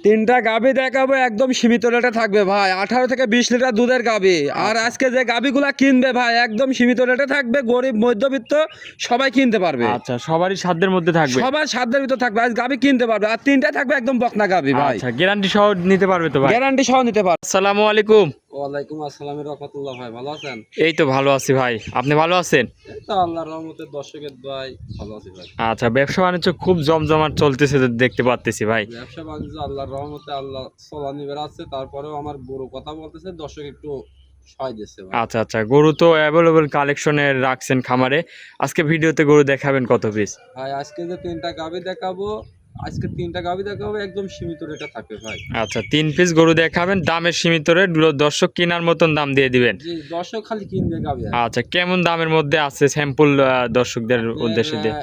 তিনটা গাভী দেখাবো, একদম সীমিত রেটে থাকবে ভাই। 18 থেকে 20 লিটার দুধের গাভী। আর আজকে যে গাভীগুলা কিনবে ভাই, একদম সীমিত রেটে থাকবে। গরিব মধ্যবিত্ত সবাই কিনতে পারবে। আচ্ছা, সবারই সাধ্যের মধ্যে থাকবে। সবার সাধ্যের ভিতর থাকবে, আজ গাভী কিনতে পারবে। আর তিনটা থাকবে একদম বকনা গাভী ভাই। আচ্ছা, গ্যারান্টি সহ নিতে পারবে তো ভাই? গ্যারান্টি সহ নিতে পারবে। আসসালামু আলাইকুম। ওয়ালাইকুম আসসালাম রাহমাতুল্লাহ। ভাই ভালো আছেন? এই তো ভালো আছি ভাই, আপনি ভালো আছেন? এই তো আল্লাহর রহমতে দর্শকের দোয়ায় ভালো আছি ভাই। আচ্ছা, ব্যবসা বাণিজ্য খুব জমজমাট চলতেছে তো দেখতে পাচ্তেছি ভাই। ব্যবসা বাণিজ্য আল্লাহর রহমতে আল্লাহ চলানি বেড়াচ্ছে। তারপরেও আমার বড় কথা বলতেছে, দর্শক একটু সহায় দিচ্ছে ভাই। আচ্ছা আচ্ছা, গরু তো অ্যাভেলেবল কালেকশনে রাখছেন খামারে। আজকে ভিডিওতে গরু দেখাবেন কত পিস? ভাই আজকে যে তিনটা গাভী দেখাবো, একদম সীমিত রেটে থাকবে ভাই। আচ্ছা, 3 পিস গরু দেখাবেন, দামের সীমিত রেট, দর্শক কেনার মতন দাম দিয়ে দিবেন। জি, দর্শক খালি কিনবে গাভী। আচ্ছা, কেমন দামের মধ্যে আছে স্যাম্পল দর্শকদের উদ্দেশ্যে দিয়ে?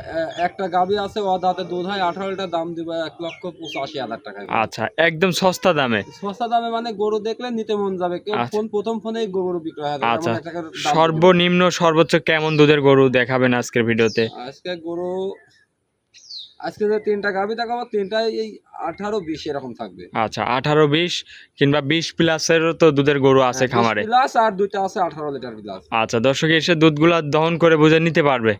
একটা গাভী আছে, ও দাঁতে দুধ হয় 18 লিটার, দাম দিবে 1,85,000 টাকা। আচ্ছা, একদম সস্তা দামে। সস্তা দামে মানে গরু দেখলে নিতে মন যাবে। কেউ আচ্ছা। প্রথম ফোনেই গরু বিক্রয় হয়। আচ্ছা, সর্বনিম্ন সর্বোচ্চ কেমন দুধের গরু দেখাবেন আজকের ভিডিওতে? আজকে যে তিনটা গাভী দেখাবো, তিনটাই এই 18-20 এরকম থাকবে। আচ্ছা, 18-20 কিংবা 20 প্লাসেরও তো দুধের গরু আছে খামারে। প্লাস আর দুইটা আছে 18 লিটার প্লাস। আচ্ছা, দর্শক এসে দুধগুলা দহন করে বুঝে নিতে পারবে।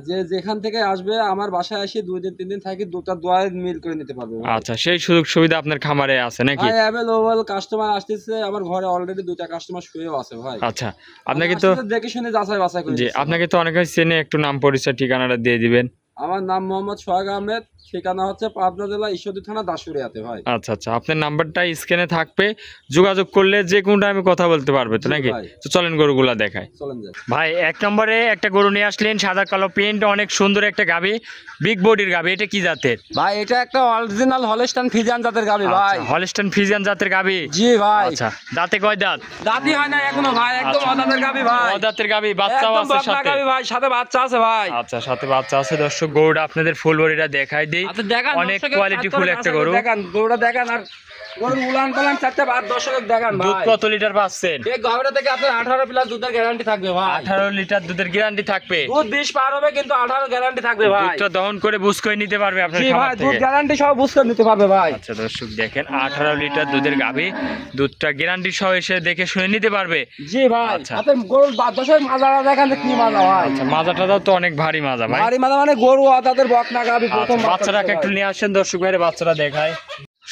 যে যেখান থেকে আসবে আমার বাসায় এসে 2 দিন 3 দিন থাকি, দুটা দোয়ায় মিল করে নিতে পারবে। আচ্ছা, সেই সুযোগ সুবিধা আপনার খামারে আছে নাকি? ভাই অ্যাভেলেবল কাস্টমার আসতেছে, আমার ঘরে অলরেডি দুইটা কাস্টমার শুয়েও আছে ভাই। আচ্ছা, আপনাকে তো দেখে শুনে যাচাই বাছাই করে জি, দিচ্ছি। আপনাকে তো অনেকে চেনে, একটু নাম পরিচয় ঠিকানাটা দিয়ে দিবেন। আমার নাম মোহাম্মদ সোহাগ আহমেদ, ঠিকানা হচ্ছে পাবনা জেলা ঈশ্বরদী থানা দাসুরিয়াতে ভাই। আচ্ছা আচ্ছা, আপনার নাম্বারটা স্ক্রিনে থাকবে, যোগাযোগ করলে যে কোনো টাইমে কথা বলতে পারবে তো জি নাকি? ভাই। তো চলেন গরুগুলা দেখায়। চলেন যাই ভাই, 1 নম্বরে একটা গরু নিয়ে আসলেন, সাদা কালো প্রিন্ট, অনেক সুন্দর একটা গাভী, বিগ বডির গাভী। এটা কি জাতের ভাই? এটা একটা অরিজিনাল হলস্টাইন ফ্রিজিয়ান জাতের গাভী ভাই। হলস্টাইন ফ্রিজিয়ান জাতের গাভী? জি ভাই। আচ্ছা, দাঁতে কয় দাঁত? দাঁতই হয় না এখনো ভাই, একদম আচ্ছা। অদাঁতের গাভী ভাই। দাঁতের গাভী, বাচ্চাও একদম আছে বকনা সাথে? গাভী ভাই, সাথে বাচ্চা আছে ভাই। আচ্ছা, সাথে বাচ্চা আছে। দর্শক গরুটা আপনাদের ফুল বডিটা দেখাই দিই। আচ্ছা দেখান, অনেক দর্শকের কোয়ালিটি ফুল কাছে একটা গরু। দেখান, গরুটা দেখান। আর গরুর উলান পালান চারটা বাদ দর্শকের দেখান দুধ ভাই। কত লিটার পাচ্ছেন? এই গাভীটা থেকে আপনার 18 প্লাস দুধের গ্যারান্টি থাকবে ভাই। 18 লিটার দুধের গ্যারান্টি থাকবে। দুধ 20 পার হবে, কিন্তু 18 গ্যারান্টি থাকবে ভাই। দুধটা দহন করে বুঝ করে নিতে পারবে আপনার জি খামার ভাই, দুধ থেকে। গ্যারান্টি সহ বুঝতে নিতে পারবে ভাই। আচ্ছা দর্শক দেখেন, 18 লিটার দুধের গাভী, দুধটা গ্যারান্টি সহ এসে দেখে শুনে নিতে পারবে। জি ভাই। আচ্ছা। আপনি গরুর দর্শকের মাজাটা দেখান যে কি মাজা ভাই। আচ্ছা, মাজাটাও তো অনেক ভারী মাজা ভাই। ভারী মাজা মানে গরু আদাতের বকনা গাভী প্রথম আচ্ছা, বাচ্চাটাকে একটু নিয়ে আসেন দর্শক ভাইরে, বাচ্চাটা দেখায়।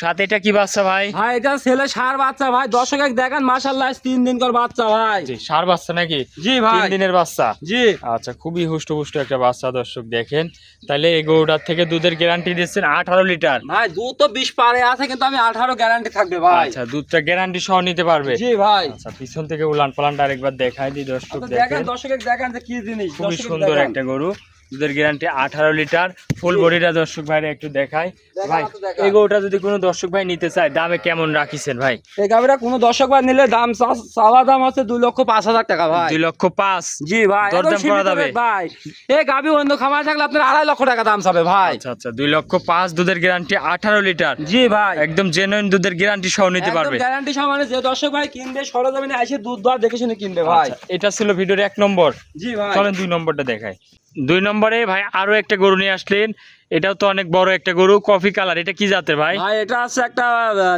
সাথে এটা কি বাচ্চা ভাই? ভাই এটা ছেলে ষাঁড় বাচ্চা ভাই, দর্শক দেখান মাশাআল্লাহ, 3 দিন কর বাচ্চা ভাই। জি, ষাঁড় বাচ্চা নাকি? জি ভাই। 3 দিনের বাচ্চা? জি আচ্ছা, খুবই হুষ্টপুষ্ট একটা বাচ্চা দর্শক দেখেন। তাহলে এই গরুটার থেকে দুধের গ্যারান্টি দিচ্ছেন 18 লিটার। ভাই, দুধ তো 20 পারে আছে, কিন্তু আমি 18 গ্যারান্টি থাকবে ভাই। আচ্ছা, দুধটা গ্যারান্টি সহ নিতে পারবে। জি ভাই। আচ্ছা, পিছন থেকে উলান পালানটা আরেকবার দেখাই দিই দর্শক আপনি দেখেন। দেখেন, দর্শকের দেখান যে কি জিনিস। খুবই দর্শকের সুন্দর দেখান। একটা গরু, দুধের গ্যারান্টি 18 লিটার, ফুল বডিটা দর্শক ভাইরে একটু দেখায়। দেখান, ভাই, আপনি দেখান। এই গরুটা যদি কোনো দর্শক ভাই নিতে চায়, দামে কেমন রাখিছেন ভাই? এই গাভীটা কোনো দর্শক ভাই নিলে দাম চাওয়া দাম হচ্ছে 2,05,000 টাকা ভাই। 2,05,000? জি ভাই, দরদাম একদম করা সীমিত যাবে? রেট ভাই। এই গাভী অন্য খামারে থাকলে আপনার 2.5 লক্ষ টাকা দাম চাবে ভাই। আচ্ছা আচ্ছা, 2,05,000 দুধের গ্যারান্টি, 18 লিটার, জি ভাই। একদম জেনুইন দুধের গ্যারান্টি সহ নিতে পারবে। গ্যারান্টি সহ মানে যে দর্শক ভাই কিনবে সরজমিনে এসে দুধ দর দেখে শুনে কিনবে ভাই। আচ্ছা, এটা ছিল ভিডিওর 1 নম্বর। জি ভাই। চলেন 2 নম্বরটা দেখাই। 2 নম্বরে ভাই আরো একটা গরু নিয়ে আসলেন, এটাও তো অনেক বড় একটা গরু, কফি কালার। এটা কি জাতের ভাই? ভাই এটা আছে একটা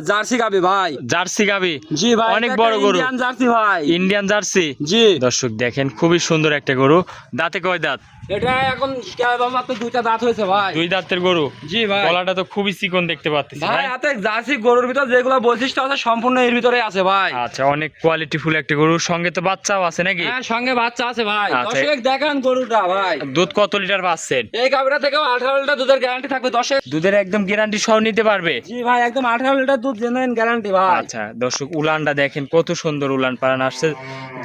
জার্সি গাভী ভাই। জার্সি গাভী? জি ভাই, অনেক বড় গরু, ইন্ডিয়ান জার্সি ভাই। Indian jersey. জি দর্শক দেখেন, খুবই সুন্দর একটা গরু। দাঁতে কয় দাঁত? এটা এখন মাত্র 2টা দাঁত হয়েছে ভাই। 2 দাঁতের গরু। জি ভাই। গলাটা তো খুবই চিকন দেখতে পাচ্ছি ভাই ভাই। হাতে জার্সি গরুর ভিতর যেগুলো বৈশিষ্ট্য আছে সম্পূর্ণ এর ভিতরে আছে ভাই। আচ্ছা, অনেক কোয়ালিটি ফুল একটা গরু, সঙ্গে তো বাচ্চাও আছে নাকি? হ্যাঁ, সঙ্গে বাচ্চা আছে ভাই। আচ্ছা। দর্শক দেখান গরুটা ভাই। দুধ কত লিটার পাচ্ছেন? এই গাভীটা থেকেও 18 লিটার দুধের গ্যারান্টি থাকবে দর্শক। দুধের একদম গ্যারান্টি সহ নিতে পারবে? জি ভাই, একদম 18 লিটার দুধ জেনুইন গ্যারান্টি ভাই। আচ্ছা দর্শক, উলানটা দেখেন, কত সুন্দর উলান পালান আসছে।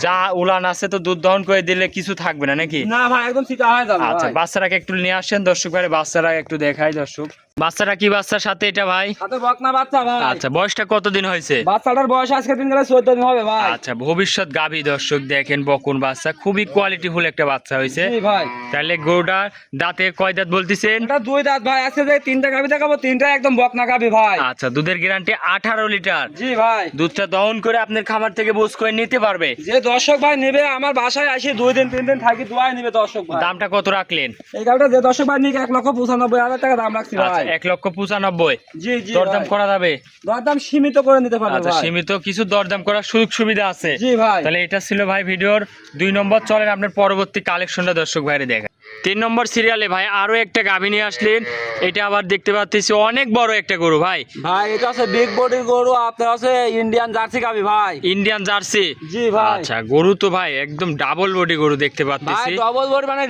যা উলান আছে তো দুধ দহন করে দিলে কিছু থাকবে না নাকি? না ভাই, একদম সিধা হয়ে যাবে আচ্ছা, ভাই। বাচ্চাটাকে একটু নিয়ে আসেন দর্শক ভাই, বাচ্চারা একটু দেখাই দর্শক। বাচ্চারা কি বাচ্চার সাথে এটা ভাই? হাতে বকনা বাচ্চা ভাই। আচ্ছা, বয়সটা কতদিন হয়েছে? বাচ্চাটার বয়স আজকে দিন গেলে 14 দিন হবে ভাই। আচ্ছা, ভবিষ্যৎ গাভী দর্শক দেখেন, বকন বাচ্চা, খুবই কোয়ালিটি ফুল একটা বাচ্চা হয়েছে। জি ভাই। তাহলে গরুটা দাঁতে কয় দাঁত বলতেছেন? এটা 2 দাঁত ভাই। আজকে যে 3টা গাভী দেখাবো, 3টা একদম বকনা গাভী ভাই। আচ্ছা, দুধের গ্যারান্টি 18 লিটার। জি ভাই। দুধটা দহন করে আপনার খামার থেকে বুঝ করে নিতে পারবে। যে দর্শক ভাই নেবে আমার বাসায় এসে 2 দিন 3 দিন থাকি দোয়ায় নেবে দর্শক ভাই। দামটা কত রাখলেন? এই গাভীটা যে দর্শক ভাই নিক 1,95,000 টাকা দাম রাখছি ভাই। আচ্ছা, 1,95,000। জি জি দরদাম ভাই। করা যাবে? দরদাম সীমিত করে নিতে পারবে আচ্ছা, ভাই। সীমিত কিছু দরদাম করার সুযোগ সুবিধা আছে। জি ভাই। তাহলে এটা ছিল ভাই ভিডিওর 2 নম্বর। চলেন আপনার পরবর্তী কালেকশনটা দর্শক ভাইরে দেখা। 3 নম্বর সিরিয়ালে ভাই আরো একটা গাভী নিয়ে আসলেন। এটা আবার দেখতে পাচ্ছি অনেক বড় একটা গরু ভাই। ভাই এটা আছে বিগ বডির গরু, আপনার আছে ইন্ডিয়ান জার্সি গাবি ভাই। Indian jersey. জি ভাই। আচ্ছা, গরু তো ভাই একদম ডাবল বডি গরু দেখতে ভাই পাচ্ছি। ডবল বডি মানে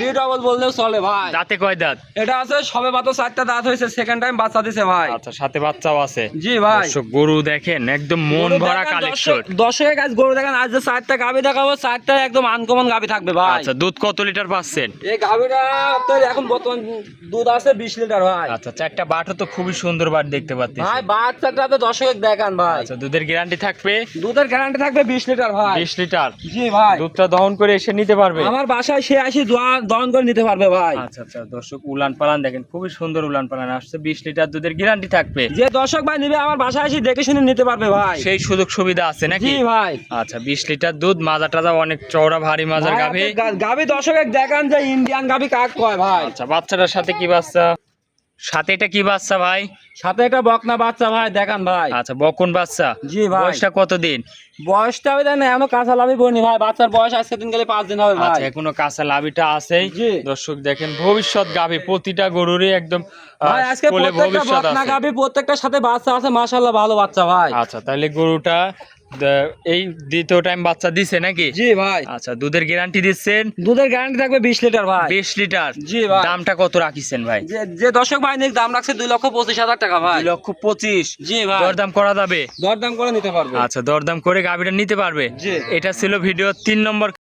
রিডবল বললেও চলে ভাই। দাঁতে কয় দাঁত? এটা আছে সবে মাত্র 4টা দাঁত হয়েছে, সেকেন্ড টাইম বাচ্চা দিছে ভাই। আচ্ছা, সাথে বাচ্চাও আছে। জি ভাই। দর্শক গরু দেখেন একদম মন গরু ভরা দেখেন, কালেকশন। দর্শকের কাছে গরু দেখেন, আজ যে 4টা গাবি দেখাবো, 4টা একদম আনকমন গাবি থাকবে ভাই। আচ্ছা, দুধ কত লিটার পাচ্ছেন? এই গাবিটা তো এখন বর্তমান দুধ আছে 20 লিটার ভাই। আচ্ছা, 4টা বাটও তো খুবই সুন্দর বাট দেখতে পাচ্ছি। ভাই বাচ্চাটা তো দর্শকের দেখান ভাই। আচ্ছা, দুধের গ্যারান্টি থাকবে? দুধের গ্যারান্টি থাকবে 20 লিটার ভাই। 20 লিটার। জি ভাই। দুধটা দহন করে এসে নিতে পারবে? আমার বাসায় সে আসি দহন করে নিতে পারবে ভাই। আচ্ছা আচ্ছা, দর্শক উলান পালান দেখেন, খুবই সুন্দর উলান পালান আসছে। 20 লিটার দুধের গ্যারান্টি থাকবে। যে দর্শক ভাই নিবে আমার বাসায় এসে দেখে শুনে নিতে পারবে ভাই। সেই সুযোগ সুবিধা আছে নাকি? জি ভাই। আচ্ছা, 20 লিটার দুধ, মাজা টাজা অনেক চওড়া ভারী মাজার ভাই, গাভী। আপনি গাভী দর্শকের দেখান যে ইন্ডিয়ান গাভী কাক কয় ভাই। আচ্ছা, বাচ্চাটার সাথে কি বাচ্চা? সাথে এটা কি বাচ্চা ভাই? সাথে একটা বকনা বাচ্চা ভাই, দেখান ভাই। আচ্ছা, বকন বাচ্চা। জি ভাই। বয়সটা কতদিন? বয়সটা ওই দেন এখনো কাঁচা লাভই পড়নি ভাই, বাচ্চার বয়স আজকে দিন গেলে 5 দিন হবে ভাই। আচ্ছা, এখনো কাঁচা লাভিটা আছেই। জি। দর্শক দেখেন ভবিষ্যৎ গাভী, প্রতিটা গরুরই একদম ভাই আজকে কোলে প্রত্যেকটা ভবিষ্যৎ বকনা আছে। গাভী প্রত্যেকটার সাথে বাচ্চা আছে, মাশাআল্লাহ ভালো বাচ্চা ভাই। আচ্ছা, তাহলে গরুটা এই দ্বিতীয় টাইম বাচ্চা দিছে নাকি? জি ভাই। আচ্ছা, দুধের গ্যারান্টি দিচ্ছেন? দুধের গ্যারান্টি থাকবে 20 লিটার ভাই। 20 লিটার। জি ভাই। দামটা কত রাখিছেন ভাই? যে দর্শক ভাই নিক দাম রাখছে 2,25,000 টাকা ভাই। 2,25,000। জি ভাই। দরদাম করা যাবে? দরদাম করে নিতে পারবে। আচ্ছা, দরদাম করে গাভীটা নিতে পারবে। জি। এটা ছিল ভিডিও 3 নম্বর।